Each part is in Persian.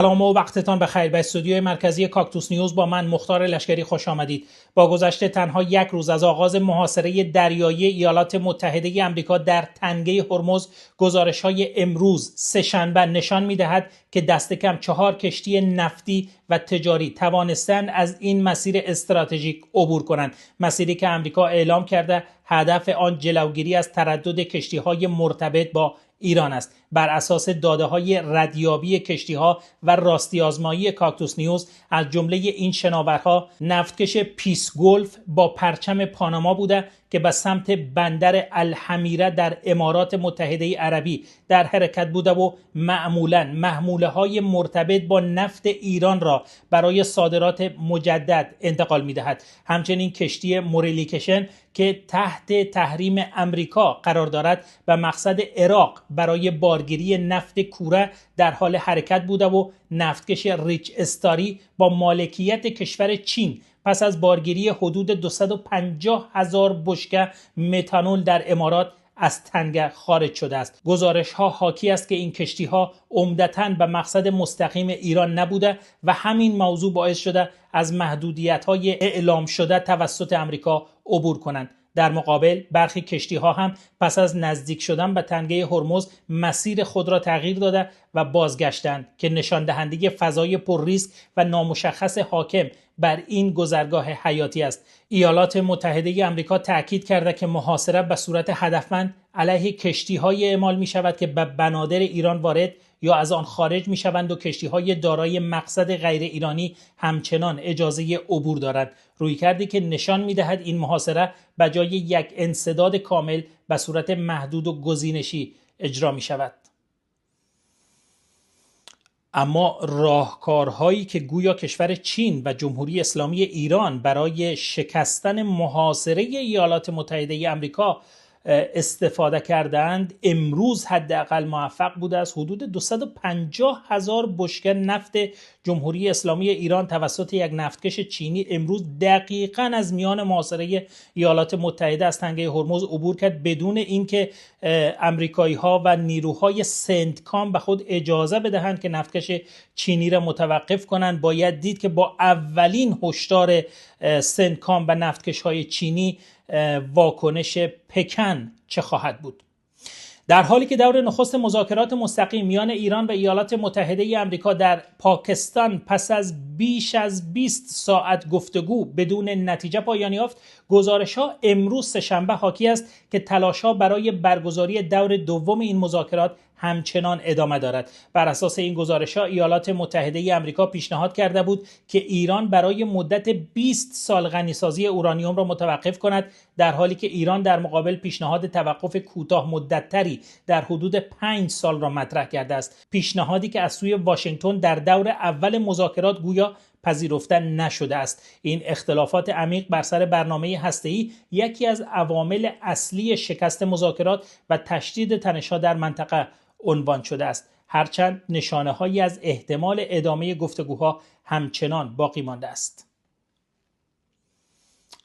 سلام و وقتتان بخیر. به استودیوی مرکزی کاکتوس نیوز با من مختار لشکری خوش آمدید. با گذشت تنها یک روز از آغاز محاصره دریایی ایالات متحده آمریکا در تنگه هرمز، گزارش‌های امروز سه‌شنبه نشان می‌دهد که دست کم 4 کشتی نفتی و تجاری توانستند از این مسیر استراتژیک عبور کنند. مسیری که آمریکا اعلام کرده هدف آن جلوگیری از تردد کشتی‌های مرتبط با ایران است. بر اساس داده‌های ردیابی کشتی‌ها و راستی آزمایی کاکتوس نیوز، از جمله این شناورها نفتکش پیس گلف با پرچم پاناما بوده که به سمت بندر الحمیره در امارات متحده عربی در حرکت بوده و معمولاً محموله‌های مرتبط با نفت ایران را برای صادرات مجدد انتقال می‌دهد. همچنین کشتی موریلیکشن که تحت تحریم امریکا قرار دارد به مقصد عراق برای بارگیری نفت کوره در حال حرکت بوده و نفتکش ریچ استاری با مالکیت کشور چین پس از بارگیری حدود 250,000 بشکه متانول در امارات از تنگه خارج شده است. گزارش ها حاکی است که این کشتی ها عمدتاً به مقصد مستقیم ایران نبوده و همین موضوع باعث شده از محدودیت های اعلام شده توسط امریکا عبور کنند. در مقابل برخی کشتی ها هم پس از نزدیک شدن به تنگه هرمز مسیر خود را تغییر داده و بازگشتند که نشان دهنده فضای پر ریسک و نامشخص حاکم بر این گذرگاه حیاتی است. ایالات متحده آمریکا تاکید کرده که محاصره به صورت هدفمند علیه کشتی‌های اعمال می‌شود که به بنادر ایران وارد یا از آن خارج می‌شوند و کشتی‌های دارای مقصد غیر ایرانی همچنان اجازه عبور دارند. رویکردی که نشان می‌دهد این محاصره به جای یک انسداد کامل به صورت محدود و گزینشی اجرا می‌شود. اما راهکارهایی که گویا کشور چین و جمهوری اسلامی ایران برای شکستن محاصره ایالات متحده آمریکا استفاده کردند امروز حداقل موفق بوده است. حدود 250,000 بشکه نفت جمهوری اسلامی ایران توسط یک نفتکش چینی امروز دقیقاً از میان محاصره ایالات متحده از تنگه هرمز عبور کرد بدون اینکه امریکایی ها و نیروهای سنتکام به خود اجازه بدهند که نفتکش چینی را متوقف کنند. باید دید که با اولین هشدار سنتکام و نفتکش های چینی واکنش پکن چه خواهد بود. در حالی که دور نخست مذاکرات مستقیم میان ایران و ایالات متحده آمریکا در پاکستان پس از بیش از 20 ساعت گفتگو بدون نتیجه پایان یافت، گزارش‌ها امروز سه‌شنبه حاکی است که تلاش‌ها برای برگزاری دور دوم این مذاکرات همچنان ادامه دارد. بر اساس این گزارش‌ها ایالات متحده آمریکا پیشنهاد کرده بود که ایران برای مدت 20 سال غنیسازی اورانیوم را متوقف کند، در حالی که ایران در مقابل پیشنهاد توقف کوتاه مدت‌تری در حدود 5 سال را مطرح کرده است. پیشنهادی که از سوی واشنگتن در دور اول مذاکرات گویا پذیرفته نشده است. این اختلافات عمیق بر سر برنامه هسته‌ای یکی از عوامل اصلی شکست مذاکرات و تشدید تنش‌ها در منطقه عنوان شده است، هرچند نشانه‌هایی از احتمال ادامه گفتگوها همچنان باقی مانده است.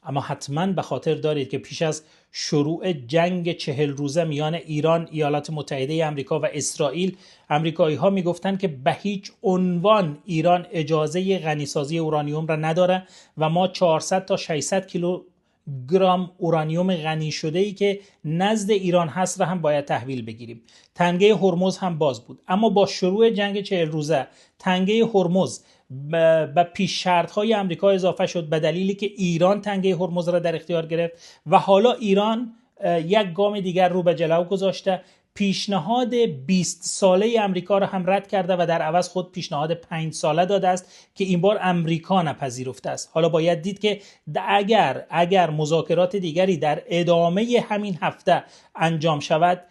اما حتما به خاطر دارید که پیش از شروع جنگ 40 روزه میان ایران، ایالات متحده آمریکا و اسرائیل، آمریکایی ها میگفتند که به هیچ عنوان ایران اجازه غنیسازی اورانیوم را نداره و ما 400 تا 600 کیلوگرم اورانیوم غنی شده ای که نزد ایران هست را هم باید تحویل بگیریم. تنگه هرمز هم باز بود، اما با شروع جنگ 40 روزه تنگه هرمز به پیش شرط‌های آمریکا اضافه شد به دلیلی که ایران تنگه هرمز را در اختیار گرفت و حالا ایران یک گام دیگر رو به جلو گذاشته. پیشنهاد 20 ساله آمریکا را هم رد کرده و در عوض خود پیشنهاد 5 ساله داده است که این بار آمریکا نپذیرفته است. حالا باید دید که اگر مذاکرات دیگری در ادامه همین هفته انجام شود،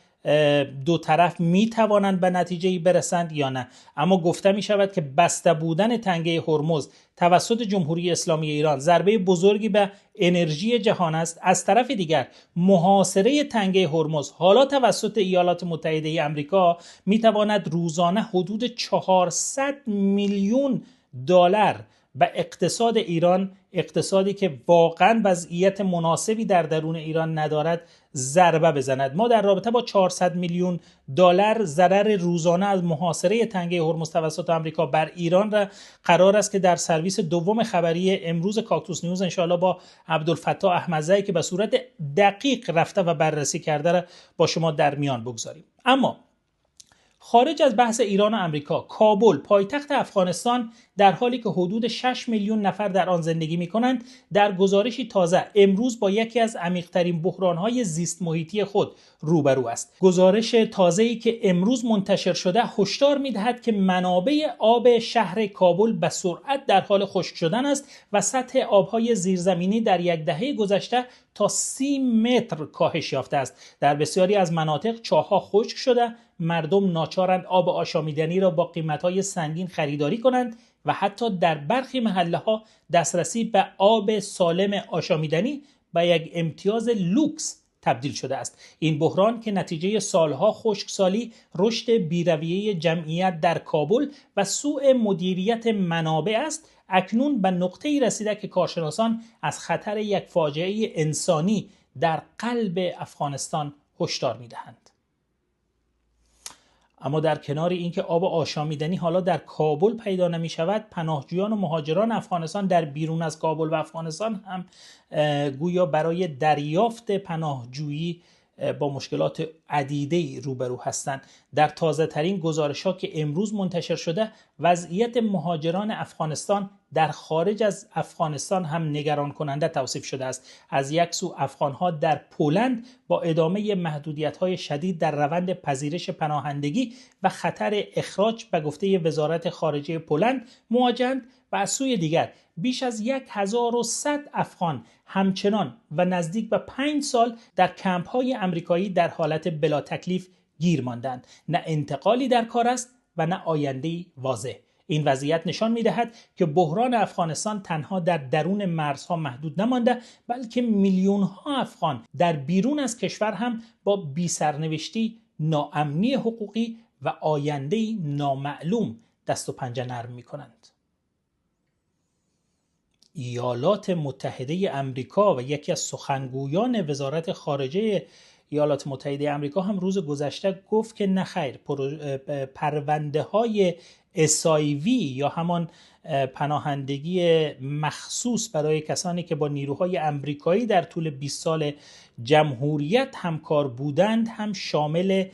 دو طرف می توانند به نتیجه‌ای برسند یا نه. اما گفته می شود که بسته بودن تنگه هرمز توسط جمهوری اسلامی ایران ضربه بزرگی به انرژی جهان است. از طرف دیگر محاصره تنگه هرمز حالا توسط ایالات متحده آمریکا می تواند روزانه حدود 400 میلیون دلار و اقتصاد ایران، اقتصادی که واقعا وضعیت مناسبی در درون ایران ندارد، ضربه بزند. ما در رابطه با 400 میلیون دلار ضرر روزانه از محاصره تنگه هرمز توسط آمریکا بر ایران را قرار است که در سرویس دوم خبری امروز کاکتوس نیوز انشاءالله با عبدالفتاح احمدزئی که به صورت دقیق رفته و بررسی کرده را با شما در میان بگذاریم. اما خارج از بحث ایران و آمریکا، کابل پایتخت افغانستان در حالی که حدود 6 میلیون نفر در آن زندگی می‌کنند، در گزارشی تازه امروز با یکی از عمیق‌ترین بحران‌های زیست محیطی خود روبرو است. گزارش تازه‌ای که امروز منتشر شده هشدار می‌دهد که منابع آب شهر کابل به سرعت در حال خشک شدن است و سطح آب‌های زیرزمینی در یک دهه گذشته تا 30 متر کاهش یافته است. در بسیاری از مناطق چاه‌ها خشک شده، مردم ناچارند آب آشامیدنی را با قیمت‌های سنگین خریداری کنند و حتی در برخی محله‌ها دسترسی به آب سالم آشامیدنی به یک امتیاز لوکس تبدیل شده است. این بحران که نتیجه سالها خشکسالی، رشد بی‌رویه جمعیت در کابل و سوء مدیریت منابع است، اکنون به نقطه‌ای رسیده که کارشناسان از خطر یک فاجعه انسانی در قلب افغانستان هشدار می‌دهند. اما در کنار اینکه آب آشامیدنی حالا در کابل پیدا نمی شود، پناهجویان و مهاجران افغانستان در بیرون از کابل و افغانستان هم گویا برای دریافت پناهجویی با مشکلات عدیده‌ای روبرو هستند. در تازه ترین گزارش‌ها که امروز منتشر شده، وضعیت مهاجران افغانستان در خارج از افغانستان هم نگران کننده توصیف شده است. از یک سو افغان‌ها در پولند با ادامه محدودیت‌های شدید در روند پذیرش پناهندگی و خطر اخراج به گفته وزارت خارجه پولند مواجهند و از سوی دیگر بیش از 1100 افغان همچنان و نزدیک به 5 سال در کمپ‌های آمریکایی در حالت بلا تکلیف گیر ماندند. نه انتقالی در کار است و نه آینده‌ای واضح. این وضعیت نشان می‌دهد که بحران افغانستان تنها در درون مرزها محدود نمانده، بلکه میلیون‌ها افغان در بیرون از کشور هم با بی‌سرنوشتی، ناامنی حقوقی و آینده‌ای نامعلوم دست و پنجه نرم می‌کنند. ایالات متحده آمریکا و یکی از سخنگویان وزارت خارجه ایالات متحده آمریکا هم روز گذشته گفت که نخیر، پرونده های SIV یا همان پناهندگی مخصوص برای کسانی که با نیروهای آمریکایی در طول 20 سال جمهوریت همکار بودند هم شامل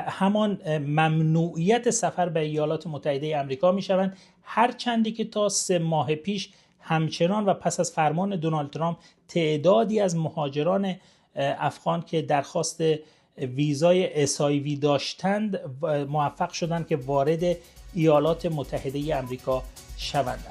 همان ممنوعیت سفر به ایالات متحده آمریکا می شوند، هرچندی که تا 3 ماه پیش همچنان و پس از فرمان دونالد ترامپ تعدادی از مهاجران افغان که درخواست ویزای SIV داشتند موفق شدند که وارد ایالات متحده آمریکا شوند.